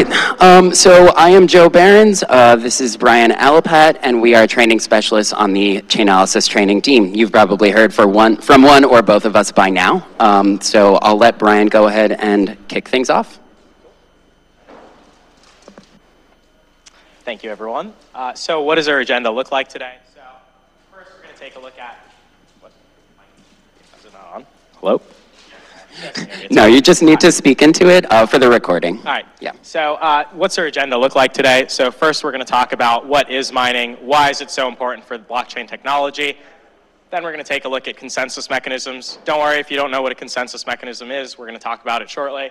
right, so I am Joe Baerenz, this is Brian Alapatt, and we are training specialists on the Chainalysis Training team. You've probably heard from one or both of us by now, so I'll let Brian go ahead and kick things off. Thank you, everyone. So what does our agenda look like today? So first, we're going to take a look at is it not on? Hello? No, you just need to speak into it for the recording. All right. Yeah. So what's our agenda look like today? So first, we're going to talk about what is mining, why is it so important for blockchain technology. Then we're going to take a look at consensus mechanisms. Don't worry if you don't know what a consensus mechanism is. We're going to talk about it shortly.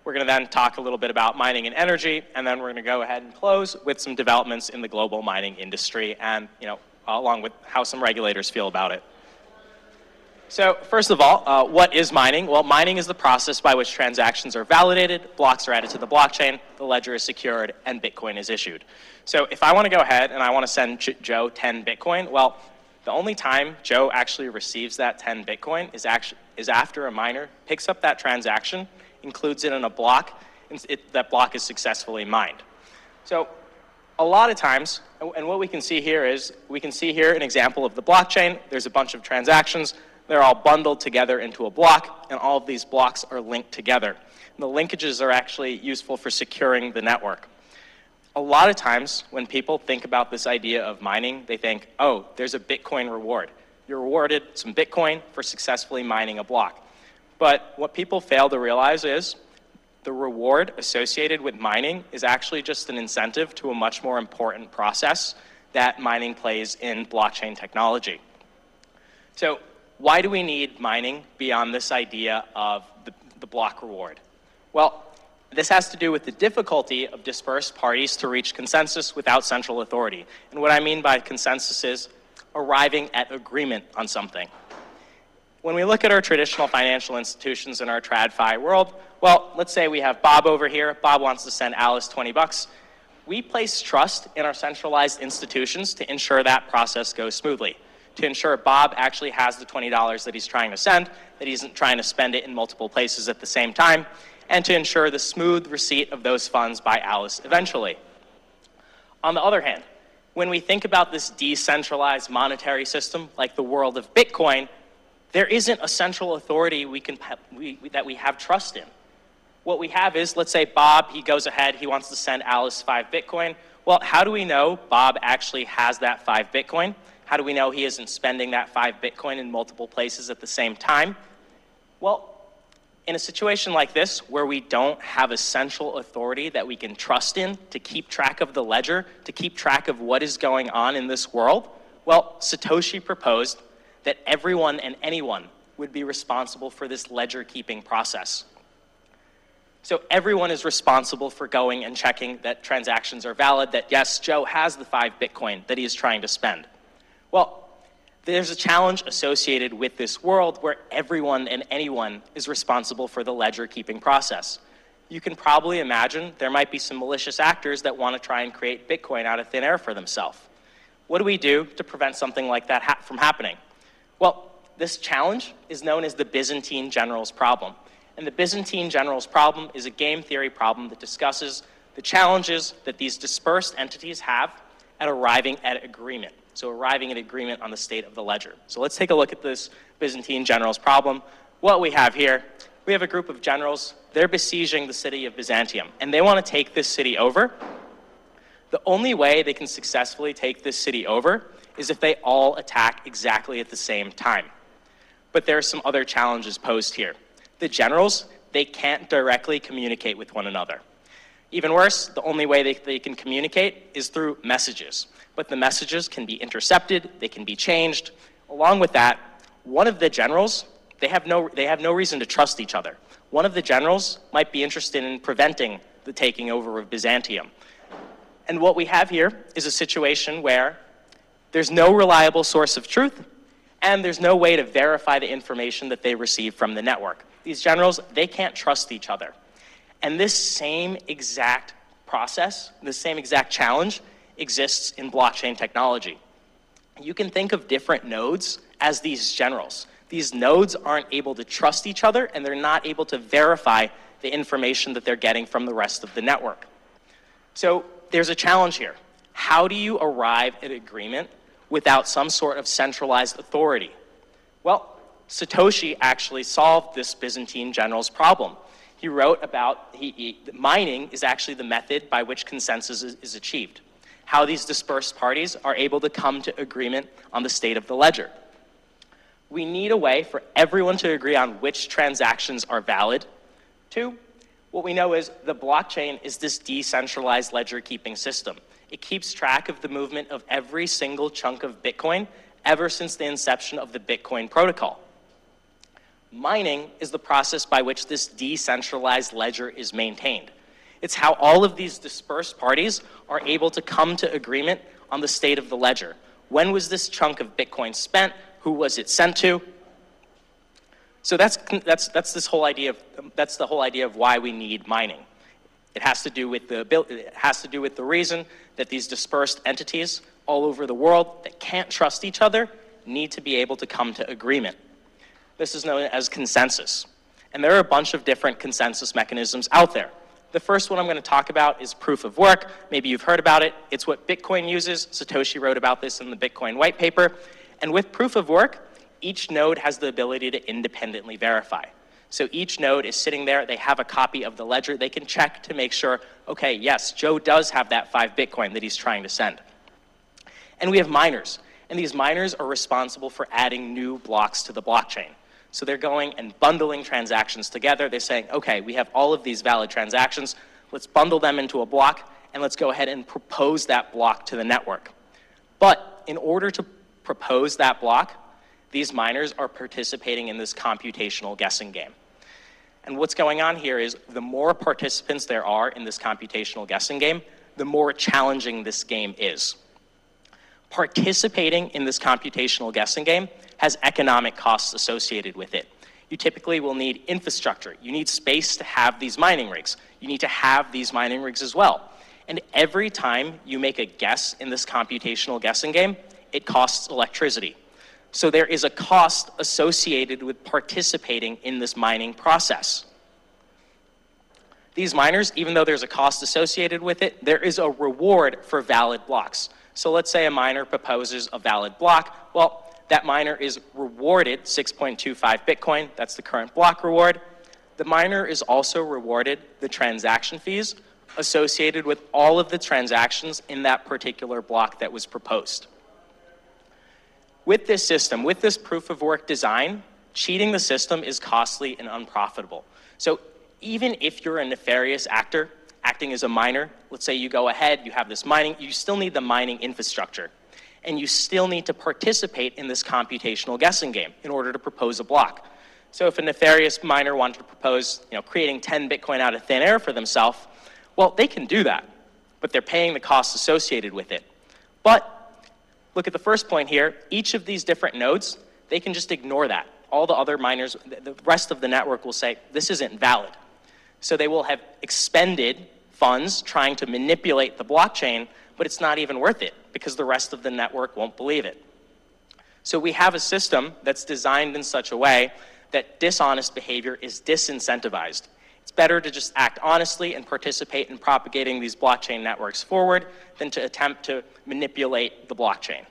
We're going to then talk a little bit about mining and energy, and then we're going to go ahead and close with some developments in the global mining industry and, along with how some regulators feel about it. So first of all, what is mining? Well, mining is the process by which transactions are validated, blocks are added to the blockchain, the ledger is secured, and Bitcoin is issued. So if I want to go ahead and I want to send Joe 10 Bitcoin, well, the only time Joe actually receives that 10 Bitcoin is after a miner picks up that transaction, includes it in a block, and that block is successfully mined. So a lot of times, and what we can see here is, we can see here an example of the blockchain. There's a bunch of transactions. They're all bundled together into a block, and all of these blocks are linked together. And the linkages are actually useful for securing the network. A lot of times, when people think about this idea of mining, they think, oh, there's a Bitcoin reward. You're rewarded some Bitcoin for successfully mining a block. But what people fail to realize is the reward associated with mining is actually just an incentive to a much more important process that mining plays in blockchain technology. So why do we need mining beyond this idea of the block reward? Well, this has to do with the difficulty of dispersed parties to reach consensus without central authority. And what I mean by consensus is arriving at agreement on something. When we look at our traditional financial institutions in our TradFi world, well, let's say we have Bob over here. Bob wants to send Alice 20 bucks. We place trust in our centralized institutions to ensure that process goes smoothly, to ensure Bob actually has the $20 that he's trying to send, that he isn't trying to spend it in multiple places at the same time, and to ensure the smooth receipt of those funds by Alice eventually. On the other hand, when we think about this decentralized monetary system, like the world of Bitcoin, there isn't a central authority that we have trust in. What we have is, let's say Bob, he goes ahead, he wants to send Alice 5 Bitcoin. Well, how do we know Bob actually has that 5 Bitcoin? How do we know he isn't spending that 5 Bitcoin in multiple places at the same time? Well, in a situation like this, where we don't have a central authority that we can trust in to keep track of the ledger, to keep track of what is going on in this world, well, Satoshi proposed that everyone and anyone would be responsible for this ledger keeping process. So everyone is responsible for going and checking that transactions are valid, that yes, Joe has the 5 Bitcoin that he is trying to spend. Well, there's a challenge associated with this world where everyone and anyone is responsible for the ledger keeping process. You can probably imagine there might be some malicious actors that want to try and create Bitcoin out of thin air for themselves. What do we do to prevent something like that from happening? Well, this challenge is known as the Byzantine generals problem. And the Byzantine generals problem is a game theory problem that discusses the challenges that these dispersed entities have at arriving at agreement. So arriving at agreement on the state of the ledger. So let's take a look at this Byzantine generals problem. What we have here, we have a group of generals. They're besieging the city of Byzantium, and they want to take this city over. The only way they can successfully take this city over is if they all attack exactly at the same time. But there are some other challenges posed here. The generals, they can't directly communicate with one another. Even worse, the only way they can communicate is through messages. But the messages can be intercepted, they can be changed. Along with that, one of the generals, they have no reason to trust each other. One of the generals might be interested in preventing the taking over of Byzantium. And what we have here is a situation where there's no reliable source of truth, and there's no way to verify the information that they receive from the network. These generals, they can't trust each other. And this same exact process, this same exact challenge exists in blockchain technology. You can think of different nodes as these generals. These nodes aren't able to trust each other, and they're not able to verify the information that they're getting from the rest of the network. So there's a challenge here. How do you arrive at agreement without some sort of centralized authority? Well, Satoshi actually solved this Byzantine general's problem. He wrote about mining is actually the method by which consensus is achieved, how these dispersed parties are able to come to agreement on the state of the ledger. We need a way for everyone to agree on which transactions are valid. Two, what we know is the blockchain is this decentralized ledger keeping system. It keeps track of the movement of every single chunk of Bitcoin ever since the inception of the Bitcoin protocol. Mining is the process by which this decentralized ledger is maintained. It's how all of these dispersed parties are able to come to agreement on the state of the ledger. When was this chunk of Bitcoin spent? Who was it sent to? So that's the whole idea of why we need mining. It has to do with the reason that these dispersed entities all over the world that can't trust each other need to be able to come to agreement. This is known as consensus. And there are a bunch of different consensus mechanisms out there. The first one I'm going to talk about is proof of work. Maybe you've heard about it. It's what Bitcoin uses. Satoshi wrote about this in the Bitcoin white paper. And with proof of work, each node has the ability to independently verify. So each node is sitting there. They have a copy of the ledger. They can check to make sure, okay, yes, Joe does have that 5 Bitcoin that he's trying to send. And we have miners. And these miners are responsible for adding new blocks to the blockchain. So they're going and bundling transactions together. They're saying, okay, we have all of these valid transactions. Let's bundle them into a block, and let's go ahead and propose that block to the network. But in order to propose that block, these miners are participating in this computational guessing game. And what's going on here is the more participants there are in this computational guessing game, the more challenging this game is. Participating in this computational guessing game has economic costs associated with it. You typically will need infrastructure. You need space to have these mining rigs. You need to have these mining rigs as well. And every time you make a guess in this computational guessing game, it costs electricity. So there is a cost associated with participating in this mining process. These miners, even though there's a cost associated with it, there is a reward for valid blocks. So let's say a miner proposes a valid block. Well, that miner is rewarded 6.25 Bitcoin. That's the current block reward. The miner is also rewarded the transaction fees associated with all of the transactions in that particular block that was proposed. With this system, with this proof of work design, cheating the system is costly and unprofitable. So even if you're a nefarious actor acting as a miner, let's say you go ahead, you have this mining, you still need the mining infrastructure. And you still need to participate in this computational guessing game in order to propose a block. So if a nefarious miner wanted to propose, creating 10 Bitcoin out of thin air for themselves, well, they can do that, but they're paying the costs associated with it. But look at the first point here. Each of these different nodes, they can just ignore that. All the other miners, the rest of the network will say, this isn't valid. So they will have expended funds trying to manipulate the blockchain, but it's not even worth it because the rest of the network won't believe it. So we have a system that's designed in such a way that dishonest behavior is disincentivized. It's better to just act honestly and participate in propagating these blockchain networks forward than to attempt to manipulate the blockchain.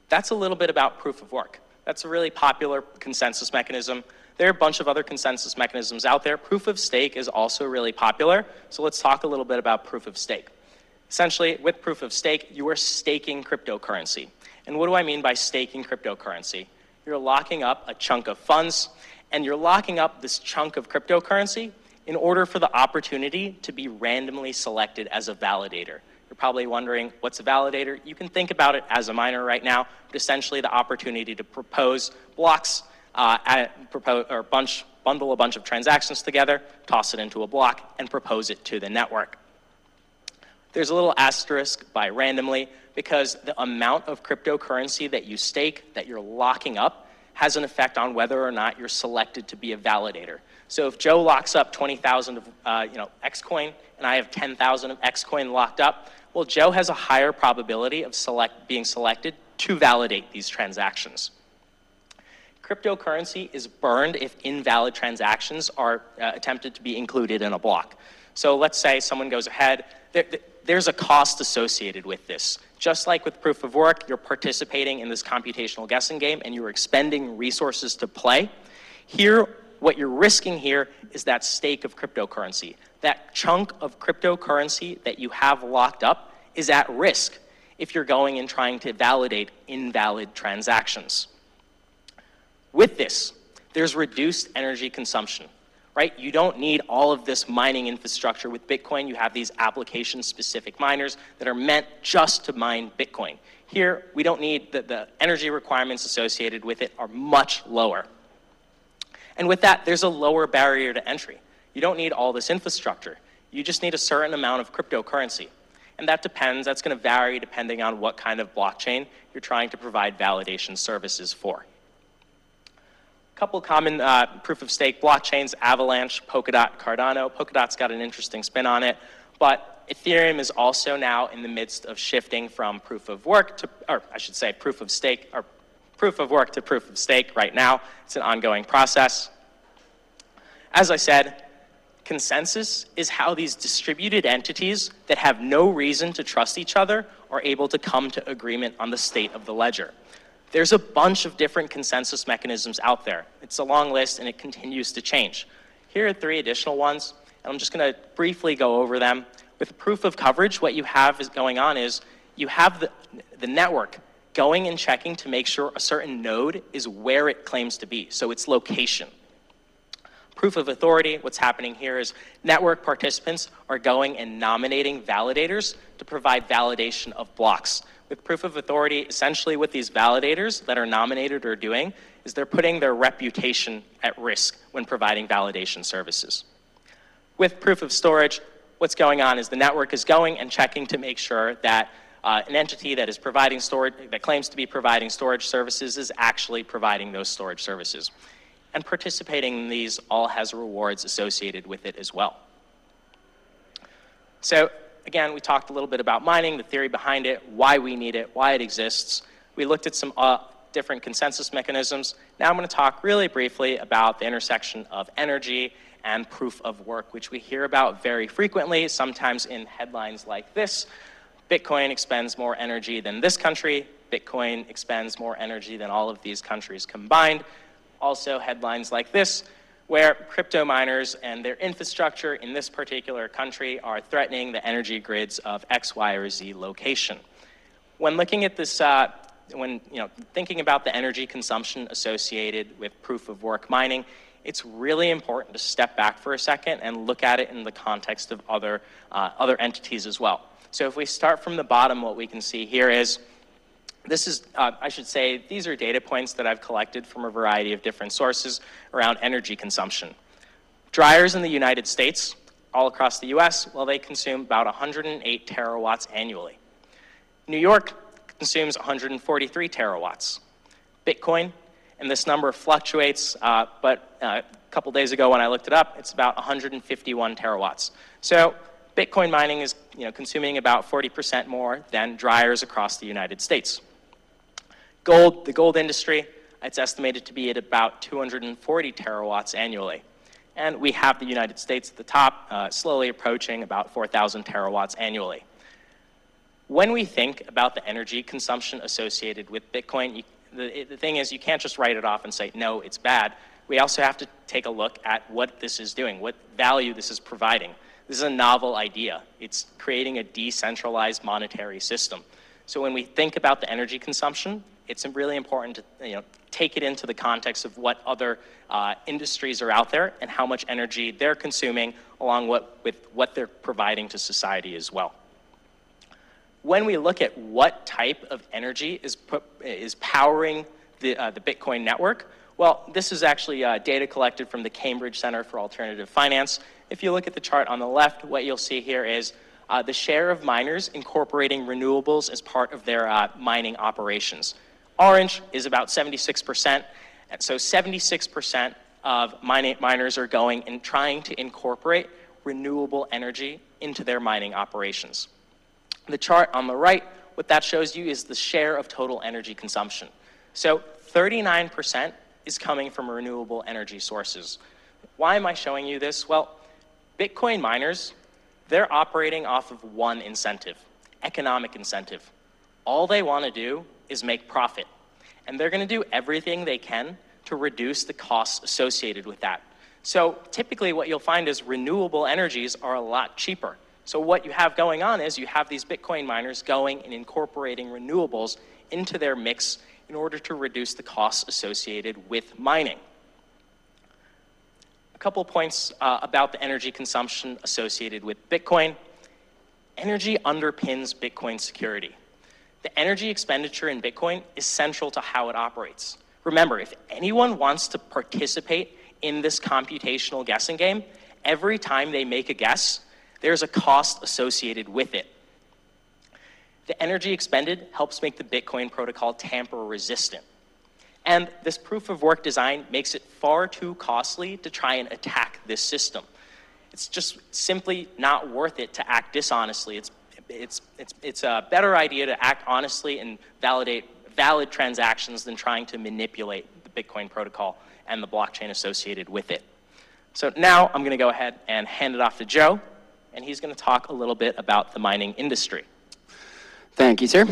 That's a little bit about proof of work. That's a really popular consensus mechanism. There are a bunch of other consensus mechanisms out there. Proof of stake is also really popular. So let's talk a little bit about proof of stake. Essentially, with proof of stake, you are staking cryptocurrency. And what do I mean by staking cryptocurrency? You're locking up a chunk of funds, and you're locking up this chunk of cryptocurrency in order for the opportunity to be randomly selected as a validator. You're probably wondering, what's a validator? You can think about it as a miner right now, but essentially the opportunity to propose blocks, bundle a bunch of transactions together, toss it into a block, and propose it to the network. There's a little asterisk by randomly because the amount of cryptocurrency that you stake, that you're locking up, has an effect on whether or not you're selected to be a validator. So if Joe locks up 20,000 of Xcoin and I have 10,000 of Xcoin locked up, well, Joe has a higher probability of being selected to validate these transactions. Cryptocurrency is burned if invalid transactions are attempted to be included in a block. So let's say someone goes ahead, there's a cost associated with this. Just like with proof of work, you're participating in this computational guessing game and you're expending resources to play. Here, what you're risking here is that stake of cryptocurrency. That chunk of cryptocurrency that you have locked up is at risk if you're going and trying to validate invalid transactions. With this, there's reduced energy consumption, right? You don't need all of this mining infrastructure with Bitcoin. You have these application-specific miners that are meant just to mine Bitcoin. Here, we don't need the energy requirements associated with it are much lower. And with that, there's a lower barrier to entry. You don't need all this infrastructure. You just need a certain amount of cryptocurrency. And that depends, that's going to vary depending on what kind of blockchain you're trying to provide validation services for. Couple common proof-of-stake blockchains, Avalanche, Polkadot, Cardano. Polkadot's got an interesting spin on it, but Ethereum is also now in the midst of shifting from proof of work to, or I should say proof of stake, or proof of work to proof of stake right now. It's an ongoing process. As I said, consensus is how these distributed entities that have no reason to trust each other are able to come to agreement on the state of the ledger. There's a bunch of different consensus mechanisms out there. It's a long list and it continues to change. Here are 3 additional ones, and I'm just going to briefly go over them. With proof of coverage, what you have is going on is you have the network going and checking to make sure a certain node is where it claims to be, so its location. Proof of authority, what's happening here is network participants are going and nominating validators to provide validation of blocks. With proof of authority, essentially what these validators that are nominated are doing is they're putting their reputation at risk when providing validation services. With proof of storage, what's going on is the network is going and checking to make sure that an entity that is providing storage, that claims to be providing storage services is actually providing those storage services. And participating in these all has rewards associated with it as well. So again, we talked a little bit about mining, the theory behind it, why we need it, why it exists. We looked at some different consensus mechanisms. Now I'm going to talk really briefly about the intersection of energy and proof of work, which we hear about very frequently, sometimes in headlines like this. Bitcoin expends more energy than this country. Bitcoin expends more energy than all of these countries combined. Also headlines like this, where crypto miners and their infrastructure in this particular country are threatening the energy grids of X, Y, or Z location. When looking at this, thinking about the energy consumption associated with proof of work mining, it's really important to step back for a second and look at it in the context of other entities as well. So if we start from the bottom, what we can see here is this is, I should say, these are data points that I've collected from a variety of different sources around energy consumption. Dryers in the United States, all across the US, well, they consume about 108 terawatts annually. New York consumes 143 terawatts. Bitcoin, and this number fluctuates, but a couple days ago when I looked it up, it's about 151 terawatts. So Bitcoin mining is consuming about 40% more than dryers across the United States. Gold, the gold industry, it's estimated to be at about 240 terawatts annually. And we have the United States at the top, slowly approaching about 4,000 terawatts annually. When we think about the energy consumption associated with Bitcoin, the thing is you can't just write it off and say, no, it's bad. We also have to take a look at what this is doing, what value this is providing. This is a novel idea. It's creating a decentralized monetary system. So when we think about the energy consumption, it's really important to take it into the context of what other industries are out there and how much energy they're consuming along with what they're providing to society as well. When we look at what type of energy is powering the Bitcoin network, well, this is actually data collected from the Cambridge Center for Alternative Finance. If you look at the chart on the left, what you'll see here is the share of miners incorporating renewables as part of their mining operations. Orange is about 76%, and so 76% of miners are going and trying to incorporate renewable energy into their mining operations. The chart on the right, what that shows you is the share of total energy consumption. So 39% is coming from renewable energy sources. Why am I showing you this? Well, Bitcoin miners, they're operating off of one incentive, economic incentive. All they want to do is make profit. And they're going to do everything they can to reduce the costs associated with that. So typically what you'll find is renewable energies are a lot cheaper. So what you have going on is you have these Bitcoin miners going and incorporating renewables into their mix in order to reduce the costs associated with mining. A couple points about the energy consumption associated with Bitcoin. Energy underpins Bitcoin security. The energy expenditure in Bitcoin is central to how it operates. Remember, if anyone wants to participate in this computational guessing game, every time they make a guess, there's a cost associated with it. The energy expended helps make the Bitcoin protocol tamper resistant. And this proof of work design makes it far too costly to try and attack this system. It's just simply not worth it to act dishonestly. It's a better idea to act honestly and validate valid transactions than trying to manipulate the Bitcoin protocol and the blockchain associated with it. So now I'm going to go ahead and hand it off to Joe, and he's going to talk a little bit about the mining industry. Thank you, sir.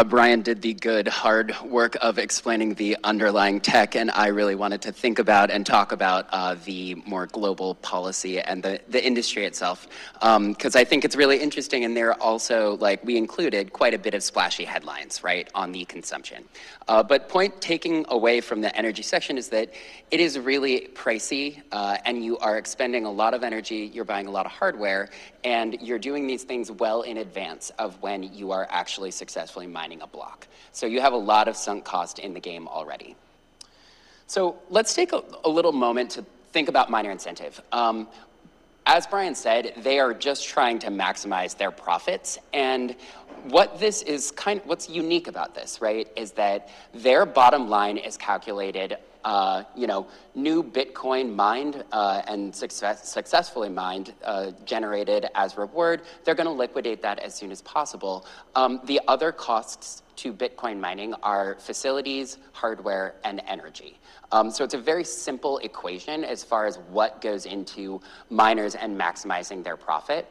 Brian did the good, hard work of explaining the underlying tech, and I really wanted to think about and talk about the more global policy and the industry itself, because I think it's really interesting, and there also, we included quite a bit of splashy headlines, right, on the consumption. But point taking away from the energy section is that it is really pricey, and you are expending a lot of energy, you're buying a lot of hardware, and you're doing these things well in advance of when you are actually successfully mining a block. So you have a lot of sunk cost in the game already. So let's take a little moment to think about miner incentive. As Brian said, they are just trying to maximize their profits, and what's unique about this, right, is that their bottom line is calculated, new Bitcoin mined and successfully mined, generated as reward. They're going to liquidate that as soon as possible. The other costs to Bitcoin mining are facilities, hardware, and energy. So it's a very simple equation as far as what goes into miners and maximizing their profit.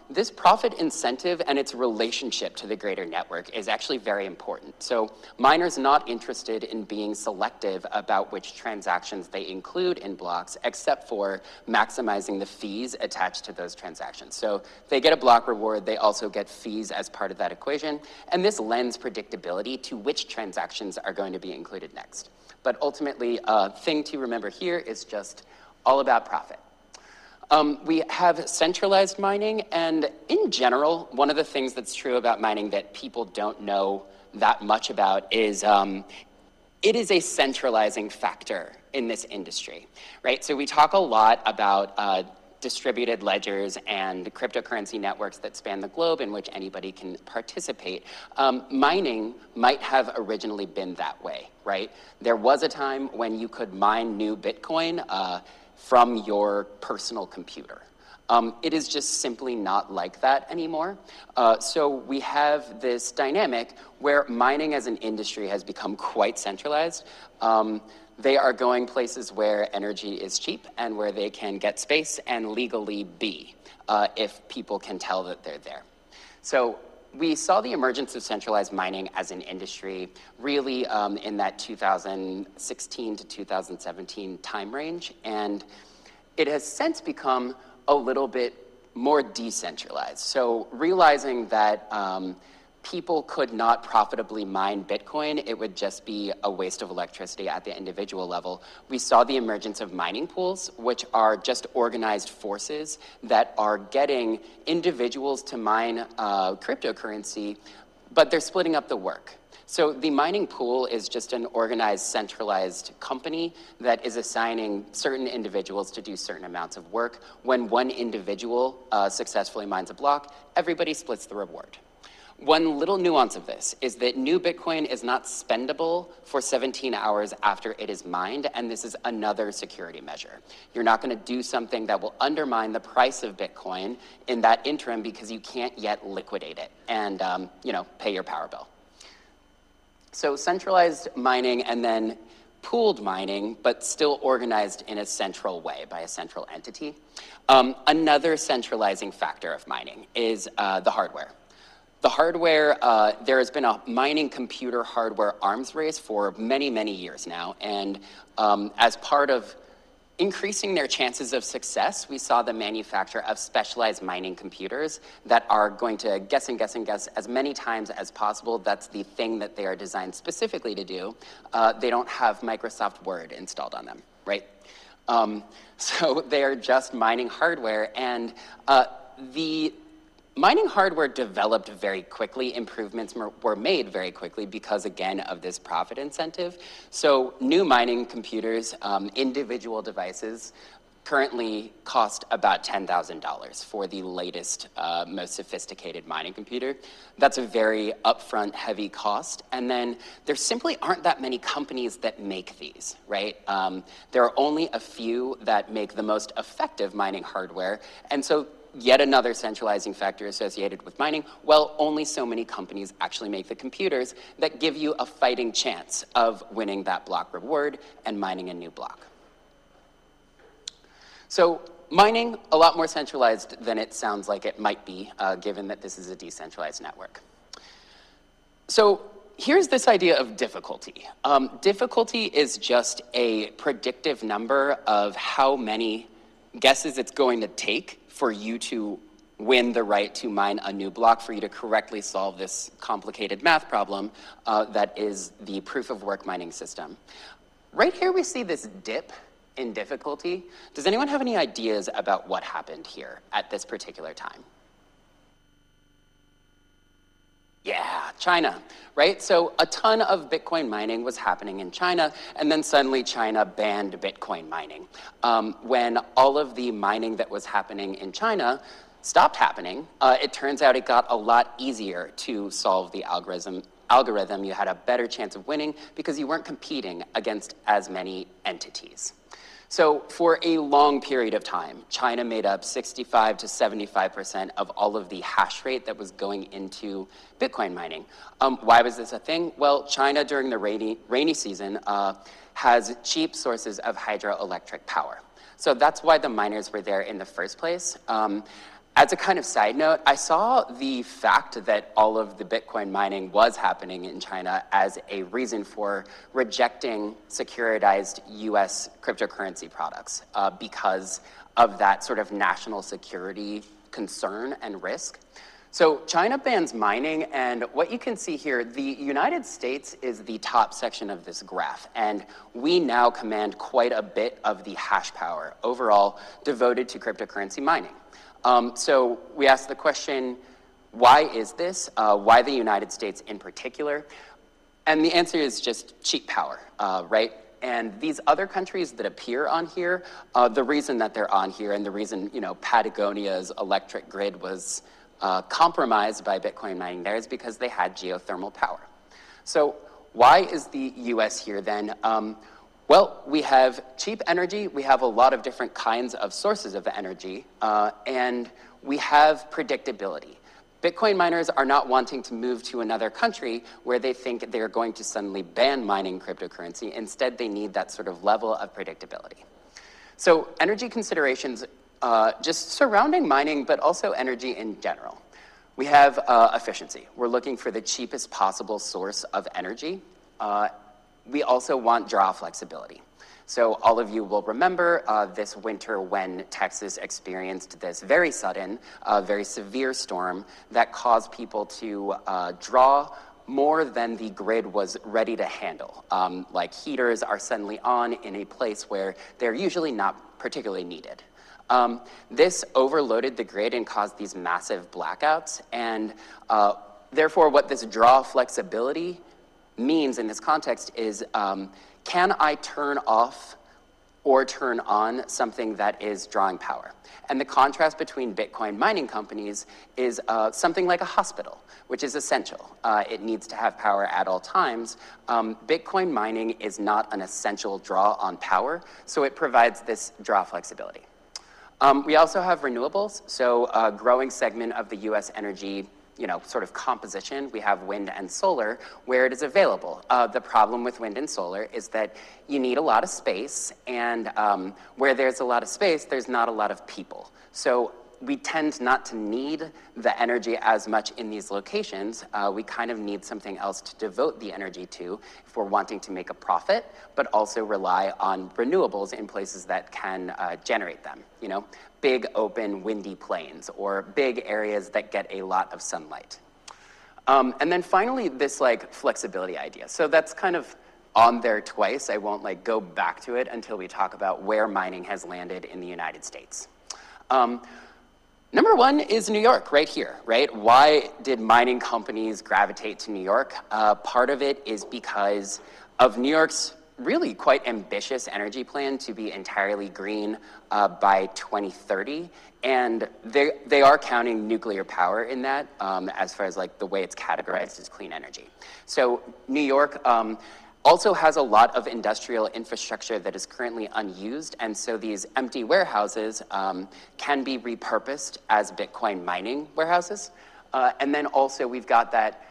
This profit incentive and its relationship to the greater network is actually very important. So miners not interested in being selective about which transactions they include in blocks, except for maximizing the fees attached to those transactions. So they get a block reward, they also get fees as part of that equation, and this lends predictability to which transactions are going to be included next. But ultimately, a thing to remember here is just all about profit. We have centralized mining, and in general, one of the things that's true about mining that people don't know that much about is it is a centralizing factor in this industry, right? So we talk a lot about distributed ledgers and cryptocurrency networks that span the globe in which anybody can participate. Mining might have originally been that way, right? There was a time when you could mine new Bitcoin from your personal computer. It is just simply not like that anymore. So we have this dynamic where mining as an industry has become quite centralized. They are going places where energy is cheap and where they can get space and legally be if people can tell that they're there. So we saw the emergence of centralized mining as an industry really in that 2016 to 2017 time range, and it has since become a little bit more decentralized. So realizing that people could not profitably mine Bitcoin, it would just be a waste of electricity at the individual level. We saw the emergence of mining pools, which are just organized forces that are getting individuals to mine cryptocurrency, but they're splitting up the work. So the mining pool is just an organized, centralized company that is assigning certain individuals to do certain amounts of work. When one individual successfully mines a block, everybody splits the reward. One little nuance of this is that new Bitcoin is not spendable for 17 hours after it is mined, and this is another security measure. You're not going to do something that will undermine the price of Bitcoin in that interim because you can't yet liquidate it and pay your power bill. So centralized mining, and then pooled mining, but still organized in a central way by a central entity. Another centralizing factor of mining is the hardware. The hardware, there has been a mining computer hardware arms race for many, many years now, and as part of increasing their chances of success, we saw the manufacture of specialized mining computers that are going to guess and guess and guess as many times as possible. That's the thing that they are designed specifically to do. They don't have Microsoft Word installed on them, right? So they are just mining hardware, and the mining hardware developed very quickly. Improvements were made very quickly because, again, of this profit incentive. So new mining computers, individual devices, currently cost about $10,000 for the latest, most sophisticated mining computer. That's a very upfront, heavy cost. And then there simply aren't that many companies that make these, right? There are only a few that make the most effective mining hardware. And so yet another centralizing factor associated with mining, well, only so many companies actually make the computers that give you a fighting chance of winning that block reward and mining a new block. So mining, a lot more centralized than it sounds like it might be, given that this is a decentralized network. So here's this idea of difficulty. Difficulty is just a predictive number of how many guesses it's going to take for you to win the right to mine a new block, for you to correctly solve this complicated math problem that is the proof of work mining system. Right here we see this dip in difficulty. Does anyone have any ideas about what happened here at this particular time? Yeah, China, right? So a ton of Bitcoin mining was happening in China, and then suddenly China banned Bitcoin mining. When all of the mining that was happening in China stopped happening, it turns out it got a lot easier to solve the algorithm. You had a better chance of winning because you weren't competing against as many entities. So for a long period of time, China made up 65 to 75% of all of the hash rate that was going into Bitcoin mining. Why was this a thing? Well, China during the rainy season has cheap sources of hydroelectric power. So that's why the miners were there in the first place. As a kind of side note, I saw the fact that all of the Bitcoin mining was happening in China as a reason for rejecting securitized US cryptocurrency products because of that sort of national security concern and risk. So China bans mining, and what you can see here, the United States is the top section of this graph, and we now command quite a bit of the hash power overall devoted to cryptocurrency mining. So we asked the question, why is this? Why the United States in particular? And the answer is just cheap power, right? And these other countries that appear on here, the reason that they're on here and the reason, Patagonia's electric grid was compromised by Bitcoin mining there is because they had geothermal power. So why is the US here then? Well, we have cheap energy, we have a lot of different kinds of sources of energy, and we have predictability. Bitcoin miners are not wanting to move to another country where they think they're going to suddenly ban mining cryptocurrency. Instead, they need that sort of level of predictability. So energy considerations just surrounding mining, but also energy in general. We have efficiency. We're looking for the cheapest possible source of energy. We also want draw flexibility. So all of you will remember this winter when Texas experienced this very sudden, very severe storm that caused people to draw more than the grid was ready to handle. Like heaters are suddenly on in a place where they're usually not particularly needed. This overloaded the grid and caused these massive blackouts, and therefore what this draw flexibility means in this context is, can I turn off or turn on something that is drawing power? And the contrast between Bitcoin mining companies is something like a hospital, which is essential. It needs to have power at all times. Bitcoin mining is not an essential draw on power, so it provides this draw flexibility. We also have renewables, so a growing segment of the US energy sort of composition. We have wind and solar where it is available. The problem with wind and solar is that you need a lot of space, and where there's a lot of space, there's not a lot of people. So we tend not to need the energy as much in these locations. We kind of need something else to devote the energy to if we're wanting to make a profit, but also rely on renewables in places that can generate them. Big open windy plains or big areas that get a lot of sunlight. And then finally, this flexibility idea. So that's kind of on there twice. I won't go back to it until we talk about where mining has landed in the United States. Number one is New York, right here, right? Why did mining companies gravitate to New York? Part of it is because of New York's really quite ambitious energy plan to be entirely green by 2030. And they are counting nuclear power in that as far as the way it's categorized as clean energy. So New York also has a lot of industrial infrastructure that is currently unused, and so these empty warehouses can be repurposed as Bitcoin mining warehouses. And then also we've got that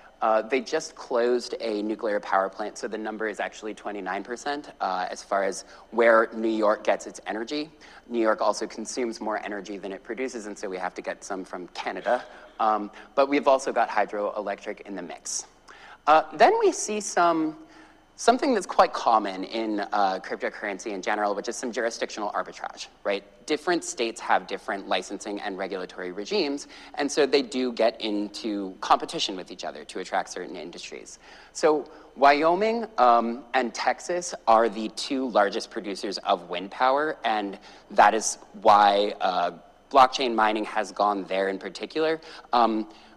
they just closed a nuclear power plant, so the number is actually 29% as far as where New York gets its energy. New York also consumes more energy than it produces, and so we have to get some from Canada. But we've also got hydroelectric in the mix. Then we see something that's quite common in cryptocurrency in general, which is some jurisdictional arbitrage, right? Different states have different licensing and regulatory regimes, and so they do get into competition with each other to attract certain industries. So Wyoming and Texas are the two largest producers of wind power, and that is why blockchain mining has gone there in particular.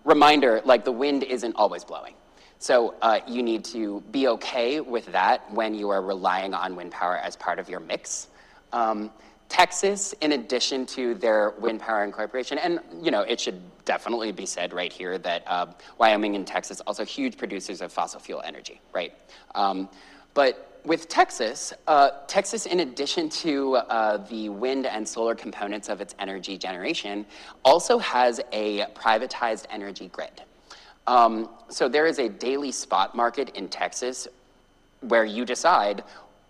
Reminder, the wind isn't always blowing. So you need to be okay with that when you are relying on wind power as part of your mix. Texas, in addition to their wind power incorporation, and it should definitely be said right here that Wyoming and Texas also huge producers of fossil fuel energy, right? But with Texas, Texas, in addition to the wind and solar components of its energy generation, also has a privatized energy grid. So there is a daily spot market in Texas where you decide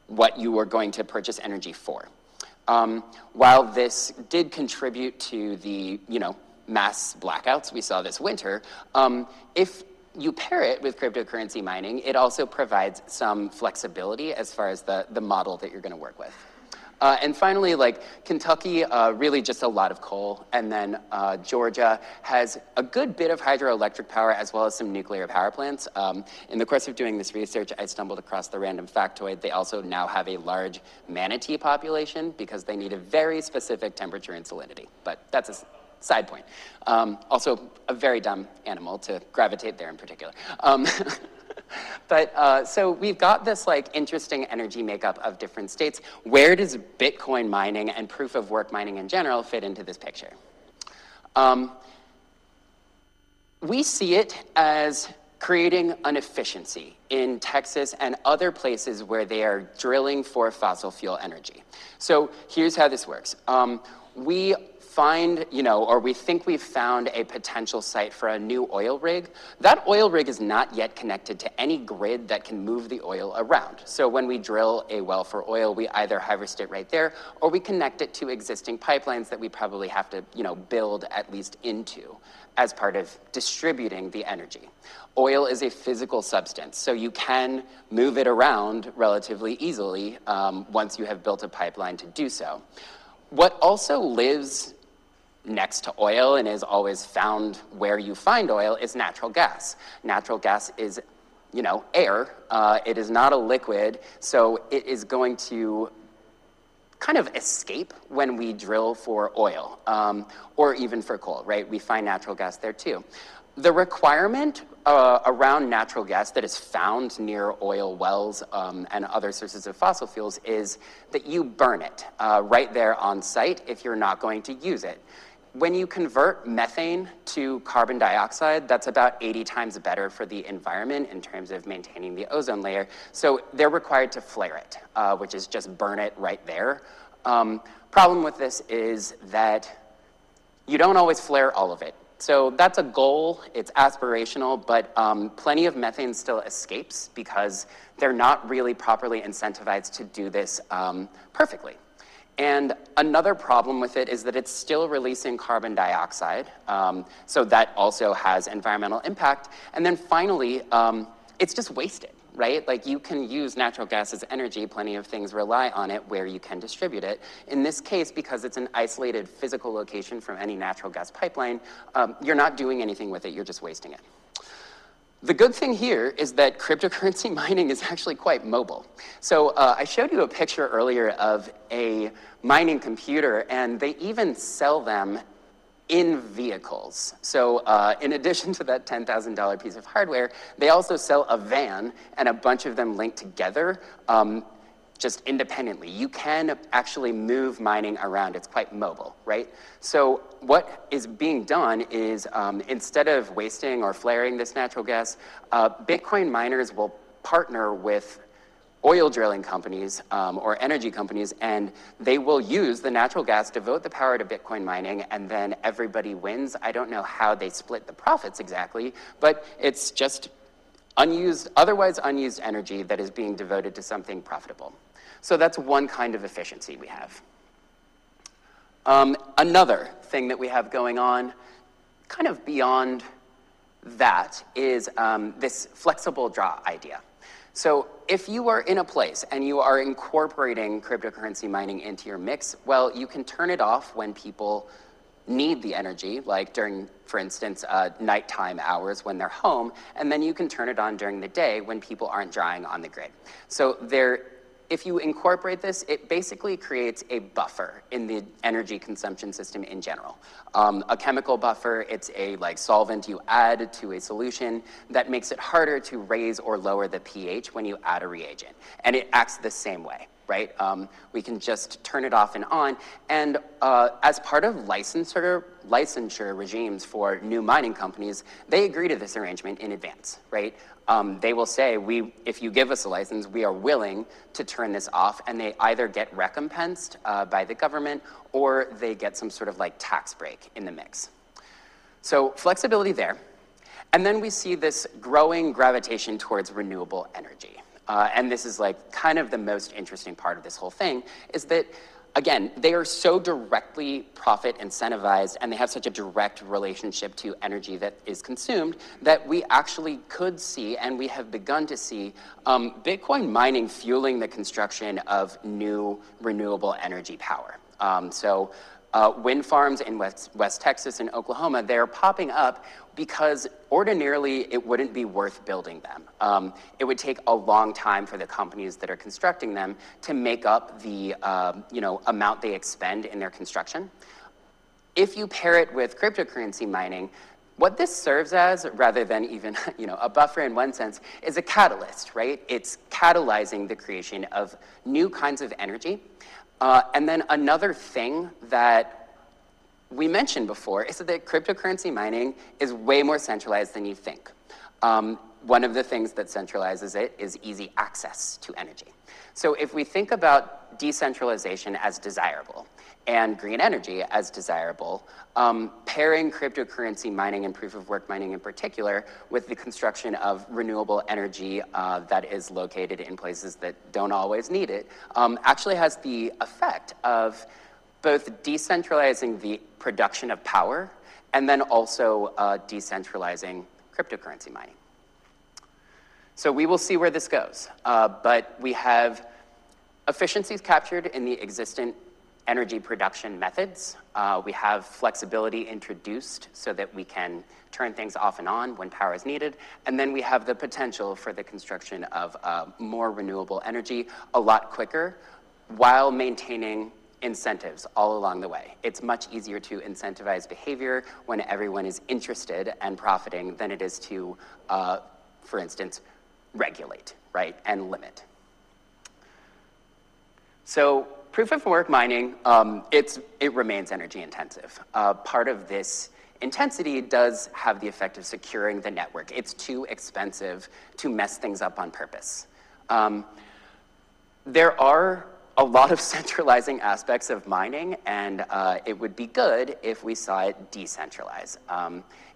what you are going to purchase energy for. While this did contribute to the, mass blackouts we saw this winter, if you pair it with cryptocurrency mining, it also provides some flexibility as far as the model that you're going to work with. And finally, Kentucky, really just a lot of coal. And then Georgia has a good bit of hydroelectric power as well as some nuclear power plants. In the course of doing this research, I stumbled across the random factoid. They also now have a large manatee population because they need a very specific temperature and salinity. But that's a side point. Also, a very dumb animal to gravitate there in particular. But so we've got this interesting energy makeup of different states. Where does Bitcoin mining and proof of work mining in general fit into this picture? We see it as creating an efficiency in Texas and other places where they are drilling for fossil fuel energy. So here's how this works. We find, or we think we've found a potential site for a new oil rig. That oil rig is not yet connected to any grid that can move the oil around. So when we drill a well for oil, we either harvest it right there, or we connect it to existing pipelines that we probably have to, build at least into as part of distributing the energy. Oil is a physical substance, so you can move it around relatively easily once you have built a pipeline to do so. What also lives next to oil and is always found where you find oil is natural gas. Natural gas is, air. It is not a liquid, so it is going to kind of escape when we drill for oil or even for coal, right? We find natural gas there too. The requirement around natural gas that is found near oil wells and other sources of fossil fuels is that you burn it right there on site if you're not going to use it. When you convert methane to carbon dioxide, that's about 80 times better for the environment in terms of maintaining the ozone layer. So they're required to flare it, which is just burn it right there. Problem with this is that you don't always flare all of it. So that's a goal, it's aspirational, but plenty of methane still escapes because they're not really properly incentivized to do this perfectly. And another problem with it is that it's still releasing carbon dioxide, so that also has environmental impact. And then finally, it's just wasted, right? Like, you can use natural gas as energy, plenty of things rely on it where you can distribute it. In this case, because it's an isolated physical location from any natural gas pipeline, you're not doing anything with it, you're just wasting it. The good thing here is that cryptocurrency mining is actually quite mobile. So I showed you a picture earlier of a mining computer, and they even sell them in vehicles. So in addition to that $10,000 piece of hardware, they also sell a van and a bunch of them linked together just independently. You can actually move mining around. It's quite mobile, right? So what is being done is instead of wasting or flaring this natural gas, Bitcoin miners will partner with oil drilling companies or energy companies, and they will use the natural gas, devote the power to Bitcoin mining, and then everybody wins. I don't know how they split the profits exactly, but it's just unused, otherwise unused energy that is being devoted to something profitable. So that's one kind of efficiency we have. Another thing that we have going on, kind of beyond that, is this flexible draw idea. So if you are in a place and you are incorporating cryptocurrency mining into your mix, well, you can turn it off when people need the energy, like during, for instance, nighttime hours when they're home, and then you can turn it on during the day when people aren't drawing on the grid. So if you incorporate this, it basically creates a buffer in the energy consumption system in general. A chemical buffer, it's a solvent you add to a solution that makes it harder to raise or lower the pH when you add a reagent. And it acts the same way, right? We can just turn it off and on. And as part of licensure regimes for new mining companies, they agree to this arrangement in advance, right? They will say, if you give us a license, we are willing to turn this off, and they either get recompensed by the government or they get some sort of tax break in the mix. So flexibility there. And then we see this growing gravitation towards renewable energy. And this is kind of the most interesting part of this whole thing, is that, again, they are so directly profit incentivized and they have such a direct relationship to energy that is consumed that we actually could see, and we have begun to see, Bitcoin mining fueling the construction of new renewable energy power. Wind farms in West Texas and Oklahoma, they're popping up because ordinarily it wouldn't be worth building them. It would take a long time for the companies that are constructing them to make up the amount they expend in their construction. If you pair it with cryptocurrency mining, what this serves as, rather than even a buffer in one sense, is a catalyst, right? It's catalyzing the creation of new kinds of energy. And then another thing that we mentioned before is that cryptocurrency mining is way more centralized than you think. One of the things that centralizes it is easy access to energy. So if we think about decentralization as desirable and green energy as desirable, pairing cryptocurrency mining and proof of work mining in particular with the construction of renewable energy that is located in places that don't always need it actually has the effect of both decentralizing the production of power and then also decentralizing cryptocurrency mining. So we will see where this goes, but we have efficiencies captured in the existing energy production methods. We have flexibility introduced so that we can turn things off and on when power is needed. And then we have the potential for the construction of more renewable energy a lot quicker while maintaining incentives all along the way. It's much easier to incentivize behavior when everyone is interested and profiting than it is to, for instance, regulate, right, and limit. So proof of work mining, it remains energy intensive. Part of this intensity does have the effect of securing the network. It's too expensive to mess things up on purpose. There are a lot of centralizing aspects of mining, and it would be good if we saw it decentralized.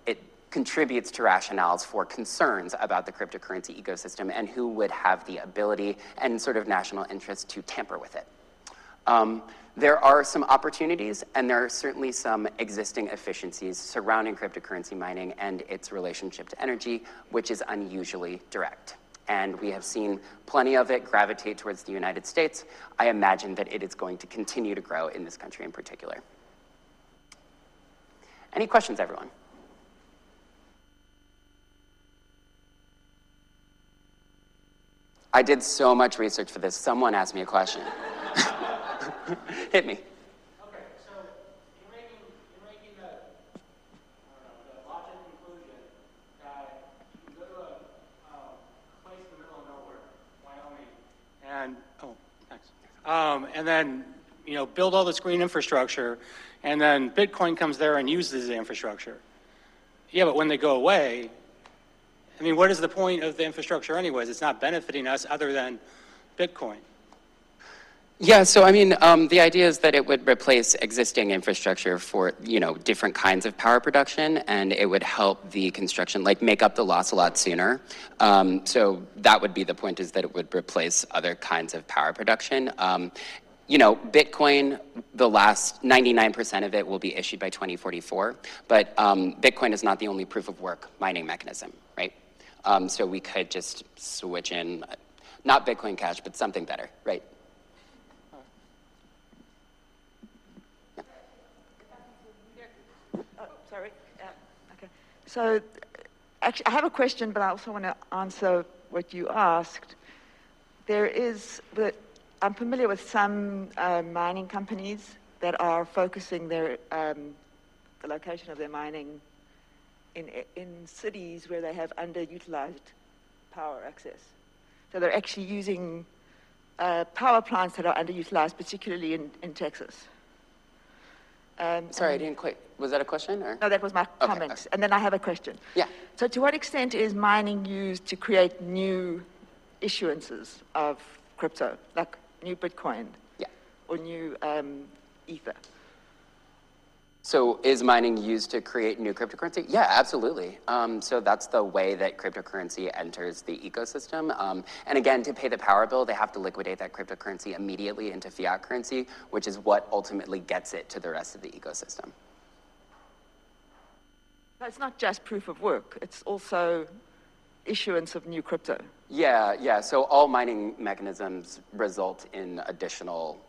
It contributes to rationales for concerns about the cryptocurrency ecosystem and who would have the ability and sort of national interest to tamper with it. There are some opportunities, and there are certainly some existing efficiencies surrounding cryptocurrency mining and its relationship to energy, which is unusually direct. And we have seen plenty of it gravitate towards the United States. I imagine that it is going to continue to grow in this country in particular. Any questions, everyone? I did so much research for this. Someone asked me a question. Hit me. Okay, so you're making the logic conclusion that you go to a place in the middle of nowhere, Wyoming, and thanks. And then build all this green infrastructure, and then Bitcoin comes there and uses the infrastructure. Yeah, but when they go away, I mean, what is the point of the infrastructure anyways? It's not benefiting us other than Bitcoin. Yeah, so I mean, the idea is that it would replace existing infrastructure for, different kinds of power production, and it would help the construction, like make up the loss a lot sooner. So that would be the point, is that it would replace other kinds of power production. Bitcoin, the last 99% of it will be issued by 2044, but Bitcoin is not the only proof of work mining mechanism, right? So we could just switch in, not Bitcoin Cash, but something better, right? Okay. So, actually, I have a question, but I also want to answer what you asked. I'm familiar with some mining companies that are focusing the location of their mining in cities where they have underutilized power access. So they're actually using power plants that are underutilized, particularly in Texas. Sorry, I didn't quite, was that a question? Or? No, that was my comment. Okay. And then I have a question. Yeah. So to what extent is mining used to create new issuances of crypto, like new Bitcoin? Yeah. Or new Ether? So is mining used to create new cryptocurrency? Yeah, absolutely. So that's the way that cryptocurrency enters the ecosystem. And again, to pay the power bill, they have to liquidate that cryptocurrency immediately into fiat currency, which is what ultimately gets it to the rest of the ecosystem. But it's not just proof of work. It's also issuance of new crypto. Yeah. So all mining mechanisms result in additional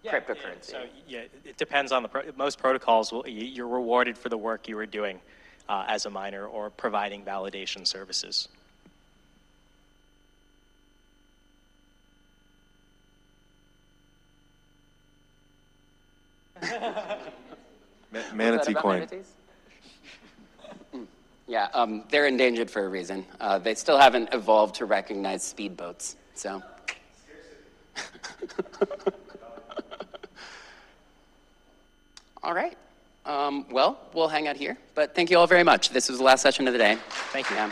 cryptocurrency. So it depends on most protocols. You're rewarded for the work you were doing as a miner or providing validation services. Manatee coin. Yeah, they're endangered for a reason. They still haven't evolved to recognize speedboats, so. All right. Well, we'll hang out here, but thank you all very much. This was the last session of the day. Thank you. Yeah.